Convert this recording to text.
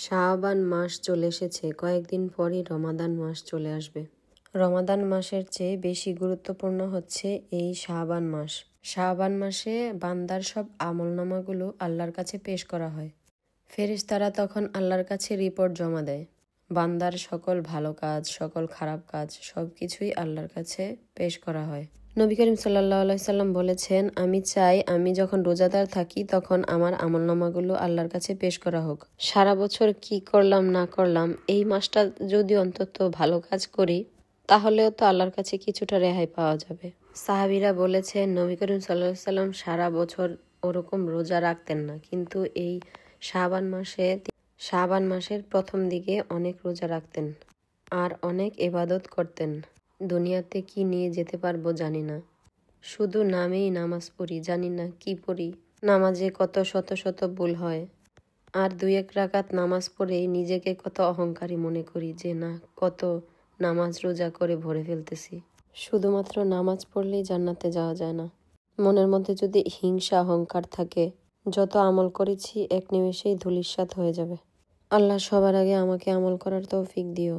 শাবান মাস চলে এসেছে, কয়েকদিন পরই রমাদান মাস চলে আসবে। রমাদান মাসের চেয়ে বেশি গুরুত্বপূর্ণ হচ্ছে এই শাবান মাস। শাবান মাসে বান্দার সব আমলনামাগুলো আল্লাহর কাছে পেশ করা হয়। ফেরেশতারা তখন আল্লাহর কাছে রিপোর্ট জমা দেয়। বান্দার সকল ভালো কাজ, সকল খারাপ কাজ সবকিছুই আল্লাহর কাছে পেশ করা হয়। নবী করিম সাল্লাল্লাহু আলাইহি সাল্লাম বলেছেন, আমি চাই আমি যখন রোজাদার থাকি তখন আমার আমলনামাগুলো আল্লাহর কাছে পেশ করা হোক। সারা বছর কি করলাম না করলাম, এই মাসটা যদি অন্তত ভালো কাজ করি তাহলেও তো আল্লাহর কাছে কিছুটা রেহাই পাওয়া যাবে। সাহাবীরা বলেছেন, নবী করিম সাল্লাল্লাহু আলাইহি সাল্লাম সারা বছর ওরকম রোজা রাখতেন না, কিন্তু এই শাবান মাসের প্রথম দিকে অনেক রোজা রাখতেন আর অনেক ইবাদত করতেন। দুনিয়াতে কি নিয়ে যেতে পারবো জানি না, শুধু নামেই নামাজ পড়ি, জানি না কি পড়ি। নামাজে কত শত শত ভুল হয়, আর 2-1 রাকাত নামাজ পড়েই নিজেকে কত অহংকারী মনে করি যে না, কত নামাজ রোজা করে ভরে ফেলতেছি। শুধুমাত্র নামাজ পড়লেই জান্নাতে যাওয়া যায় না। মনের মধ্যে যদি হিংসা অহংকার থাকে, যত আমল করেছি এক নিমেষেই ধূলিসাৎ হয়ে যাবে। আল্লাহ সবার আগে আমাকে আমল করার তৌফিক দিও।